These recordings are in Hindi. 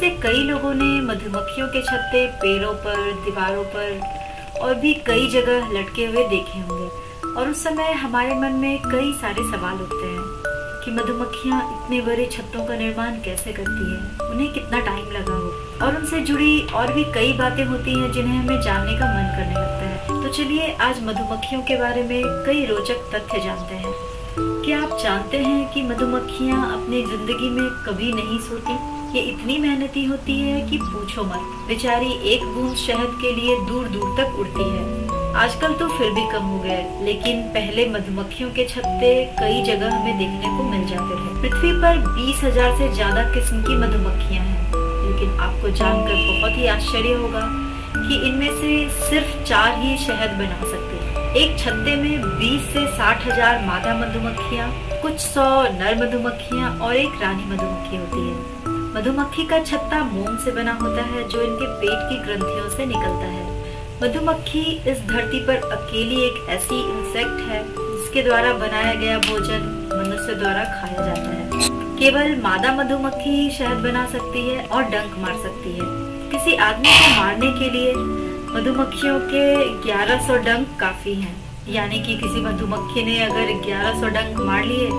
से कई लोगों ने मधुमक्खियों के छत्ते पेड़ों पर, दीवारों पर और भी कई जगह लटके हुए देखे होंगे। और उस समय हमारे मन में कई सारे सवाल उठते हैं कि मधुमक्खियां इतने बड़े छत्तों का निर्माण कैसे करती हैं, उन्हें कितना टाइम लगा हो, और उनसे जुड़ी और भी कई बातें होती हैं जिन्हें हमें जानने का मन करने लगता है। तो चलिए आज मधुमक्खियों के बारे में कई रोचक तथ्य जानते हैं। क्या आप जानते हैं कि मधुमक्खियां अपनी जिंदगी में कभी नहीं सोती? ये इतनी मेहनती होती है कि पूछो मत। बेचारी एक बूंद शहद के लिए दूर दूर तक उड़ती है। आजकल तो फिर भी कम हो गए, लेकिन पहले मधुमक्खियों के छत्ते कई जगह हमें देखने को मिल जाते थे। पृथ्वी पर 20,000 से ज्यादा किस्म की मधुमक्खियां हैं, लेकिन आपको जानकर बहुत ही आश्चर्य होगा कि इनमें से सिर्फ 4 ही शहद बना सकती हैं। एक छत्ते में 20 से 60,000 मादा मधुमक्खियां, कुछ 100 नर मधुमक्खियां और एक रानी मधुमक्खी होती है। मधुमक्खी का छत्ता मोम से बना होता है जो इनके पेट की ग्रंथियों से निकलता है। मधुमक्खी इस धरती पर अकेली एक ऐसी इंसेक्ट है जिसके द्वारा बनाया गया भोजन मनुष्य द्वारा खाया जाता है। केवल मादा मधुमक्खी ही शहद बना सकती है और डंक मार सकती है। किसी आदमी को मारने के लिए मधुमक्खियों के 1100 डंक काफी हैं। यानी कि किसी मधुमक्खी ने अगर 1100 डंक मार लिए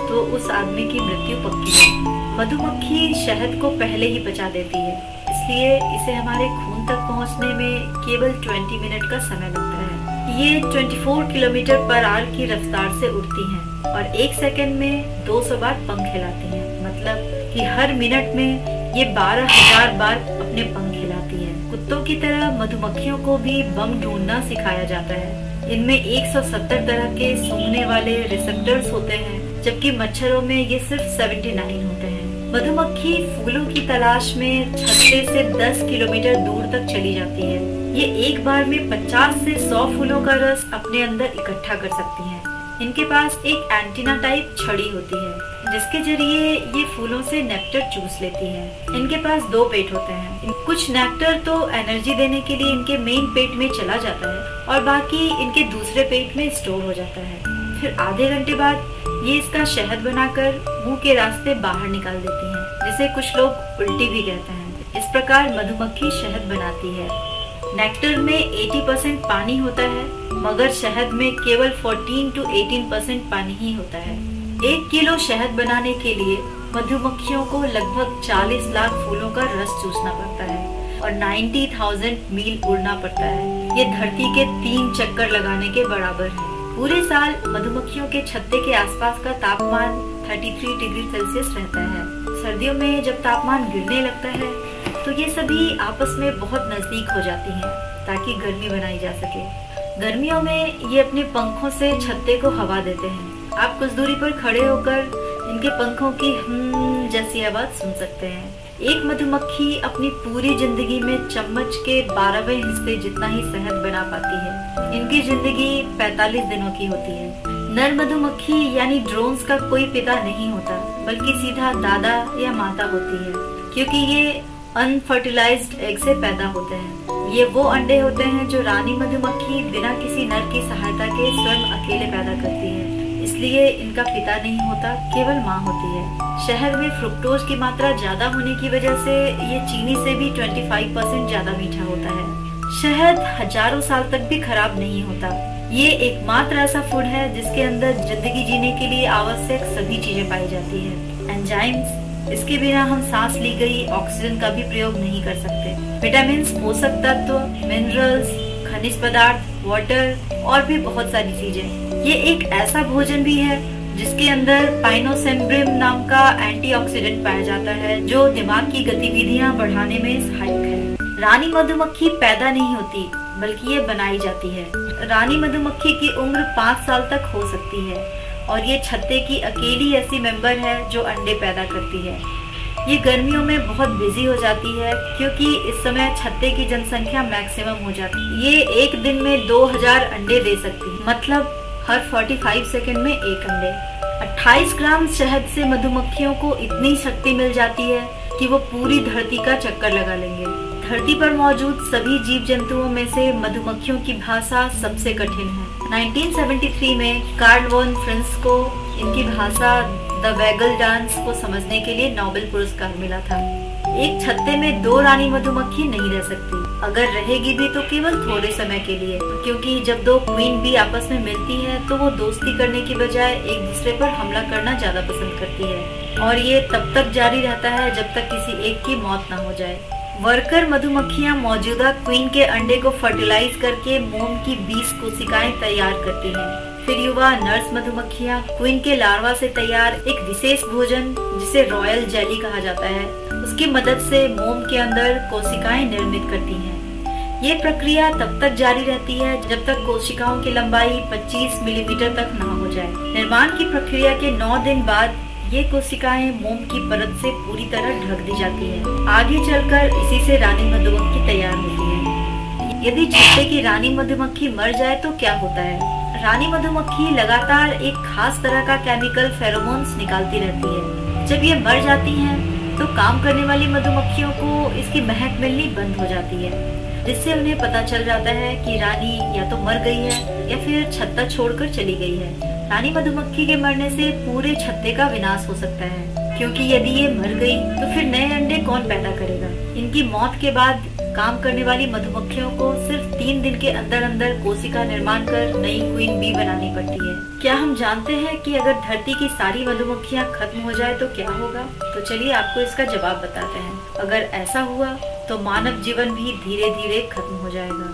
तो उस आदमी की मृत्यु पक्की है। मधुमक्खी शहद को पहले ही पचा देती है, इसलिए इसे हमारे खून तक पहुंचने में केवल 20 मिनट का समय लगता है। ये 24 किलोमीटर पर आवर की रफ्तार से उड़ती हैं और 1 सेकंड में 200 बार पंख हिलाती हैं। मतलब कि हर मिनट में ये 12,000 बार अपने पंख हिलाती हैं। कुत्तों की तरह मधुमक्खियों को भी बम ढूंढना सिखाया जाता है। इनमें 170 तरह के सूंघने वाले रिसेप्टर्स होते हैं, जबकि मच्छरों में ये सिर्फ 79 होते हैं। मधुमक्खी फूलों की तलाश में छत्ते से 10 किलोमीटर दूर तक चली जाती है। ये एक बार में 50 से 100 फूलों का रस अपने अंदर इकट्ठा कर सकती हैं। इनके पास एक एंटीना टाइप छड़ी होती है जिसके जरिए ये फूलों से नेक्टर चूस लेती है। इनके पास 2 पेट होते हैं। कुछ नेक्टर तो एनर्जी देने के लिए इनके मेन पेट में चला जाता है और बाकी इनके दूसरे पेट में स्टोर हो जाता है। फिर आधे घंटे बाद ये इसका शहद बनाकर मुंह के रास्ते बाहर निकाल देती हैं, जिसे कुछ लोग उल्टी भी कहते हैं। इस प्रकार मधुमक्खी शहद बनाती है। नेक्टर में 80% पानी होता है, मगर शहद में केवल 14 to 18% पानी ही होता है। 1 किलो शहद बनाने के लिए मधुमक्खियों को लगभग 40 लाख फूलों का रस चूसना पड़ता है और 90,000 मील उड़ना पड़ता है। ये धरती के 3 चक्कर लगाने के बराबर है। पूरे साल मधुमक्खियों के छत्ते के आसपास का तापमान 33 डिग्री सेल्सियस रहता है। सर्दियों में जब तापमान गिरने लगता है तो ये सभी आपस में बहुत नजदीक हो जाती हैं ताकि गर्मी बनाई जा सके। गर्मियों में ये अपने पंखों से छत्ते को हवा देते हैं। आप कुछ दूरी पर खड़े होकर इनके पंखों की जैसी आवाज सुन सकते हैं। एक मधुमक्खी अपनी पूरी जिंदगी में चम्मच के 12वें हिस्से जितना ही शहद बना पाती है। इनकी जिंदगी 45 दिनों की होती है। नर मधुमक्खी यानी ड्रोन्स का कोई पिता नहीं होता, बल्कि सीधा दादा या माता होती है, क्योंकि ये अनफर्टिलाइज्ड एग से पैदा होते हैं। ये वो अंडे होते हैं जो रानी मधुमक्खी बिना किसी नर की सहायता के स्वयं अकेले पैदा करती है। इसलिए इनका पिता नहीं होता, केवल माँ होती है। शहद में फ्रुक्टोज की मात्रा ज्यादा होने की वजह से ये चीनी से भी 25% ज्यादा मीठा होता है। शहद हजारों साल तक भी खराब नहीं होता। ये एकमात्र ऐसा फूड है जिसके अंदर जिंदगी जीने के लिए आवश्यक सभी चीजें पाई जाती है। एंजाइम्स, इसके बिना हम सांस ली गई ऑक्सीजन का भी प्रयोग नहीं कर सकते। विटामिन, पोषक तत्व, मिनरल्स, खनिज पदार्थ, वाटर और भी बहुत सारी चीजें। ये एक ऐसा भोजन भी है जिसके अंदर पाइनोसेम्ब्रिम नाम का एंटीऑक्सीडेंट पाया जाता है जो दिमाग की गतिविधियां बढ़ाने में सहायक है। रानी मधुमक्खी पैदा नहीं होती, बल्कि ये बनाई जाती है। रानी मधुमक्खी की उम्र 5 साल तक हो सकती है और ये छत्ते की अकेली ऐसी मेंबर है जो अंडे पैदा करती है। ये गर्मियों में बहुत बिजी हो जाती है क्योंकि इस समय छत्ते की जनसंख्या मैक्सिमम हो जाती है। ये एक दिन में 2000 अंडे दे सकती है, मतलब हर 45 सेकंड में 1 अंडे। 28 ग्राम शहद से मधुमक्खियों को इतनी शक्ति मिल जाती है कि वो पूरी धरती का चक्कर लगा लेंगे। धरती पर मौजूद सभी जीव जंतुओं में से मधुमक्खियों की भाषा सबसे कठिन है। 1973 में कार्ल वॉन फ्रिंस को इनकी भाषा द वैगल डांस को समझने के लिए नोबेल पुरस्कार मिला था। एक छत्ते में 2 रानी मधुमक्खी नहीं रह सकती। अगर रहेगी भी तो केवल थोड़े समय के लिए, क्योंकि जब 2 क्वीन बी आपस में मिलती है तो वो दोस्ती करने की बजाय एक दूसरे पर हमला करना ज्यादा पसंद करती है, और ये तब तक जारी रहता है जब तक किसी एक की मौत न हो जाए। वर्कर मधुमक्खियां मौजूदा क्वीन के अंडे को फर्टिलाइज करके मोम की 20 कोशिकाएं तैयार करती हैं। फिर युवा नर्स मधुमक्खियां क्वीन के लार्वा से तैयार एक विशेष भोजन जिसे रॉयल जेली कहा जाता है, उसकी मदद से मोम के अंदर कोशिकाएं निर्मित करती हैं। ये प्रक्रिया तब तक जारी रहती है जब तक कोशिकाओं की लंबाई 25 मिलीमीटर तक न हो जाए। निर्माण की प्रक्रिया के 9 दिन बाद ये कोशिकाएं मोम की परत से पूरी तरह ढक दी जाती है। आगे चलकर इसी से रानी मधुमक्खी तैयार होती है। यदि छत्ते की रानी मधुमक्खी मर जाए तो क्या होता है? रानी मधुमक्खी लगातार एक खास तरह का केमिकल फेरोमोन्स निकालती रहती है। जब ये मर जाती हैं, तो काम करने वाली मधुमक्खियों को इसकी महक मिलनी बंद हो जाती है, जिससे उन्हें पता चल जाता है कि रानी या तो मर गई है या फिर छत्ता छोड़कर चली गई है। रानी मधुमक्खी के मरने से पूरे छत्ते का विनाश हो सकता है, क्योंकि यदि ये मर गई तो फिर नए अंडे कौन पैदा करेगा? इनकी मौत के बाद काम करने वाली मधुमक्खियों को सिर्फ 3 दिन के अंदर अंदर कोशिका निर्माण कर नई क्वीन बी बनानी पड़ती है। क्या हम जानते हैं कि अगर धरती की सारी मधुमक्खियां खत्म हो जाए तो क्या होगा? तो चलिए आपको इसका जवाब बताते हैं। अगर ऐसा हुआ तो मानव जीवन भी धीरे धीरे खत्म हो जाएगा,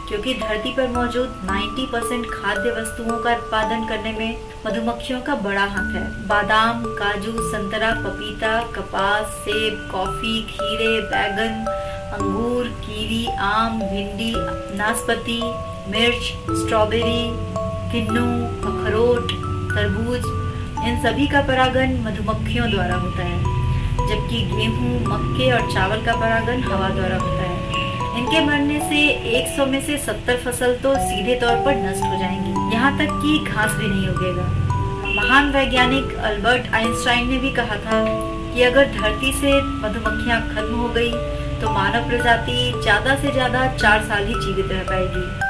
क्योंकि धरती पर मौजूद 90% खाद्य वस्तुओं का उत्पादन करने में मधुमक्खियों का बड़ा हाथ है। बादाम, काजू, संतरा, पपीता, कपास, सेब, कॉफी, खीरे, बैगन, अंगूर, कीवी, आम, भिंडी, नाशपाती, मिर्च, स्ट्रॉबेरी, किन्नू, अखरोट, तरबूज, इन सभी का परागन मधुमक्खियों द्वारा होता है, जबकि गेहूं, मक्के और चावल का परागन हवा द्वारा होता है। इनके मरने से 100 में से 70 फसल तो सीधे तौर पर नष्ट हो जाएंगी, यहाँ तक कि घास भी नहीं उगेगा। महान वैज्ञानिक अल्बर्ट आइंस्टाइन ने भी कहा था कि अगर धरती से मधुमक्खियां खत्म हो गई तो मानव प्रजाति ज्यादा से ज्यादा 4 साल ही जीवित रह पाएगी।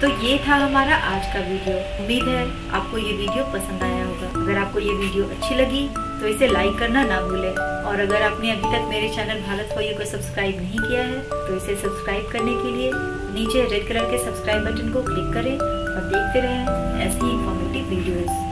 तो ये था हमारा आज का वीडियो। उम्मीद है आपको ये वीडियो पसंद आया होगा। अगर आपको ये वीडियो अच्छी लगी तो इसे लाइक करना ना भूलें, और अगर आपने अभी तक मेरे चैनल भारत फॉर यू को सब्सक्राइब नहीं किया है तो इसे सब्सक्राइब करने के लिए नीचे रेड कलर के सब्सक्राइब बटन को क्लिक करें और देखते रहें ऐसी इंफॉर्मेटिव वीडियोस।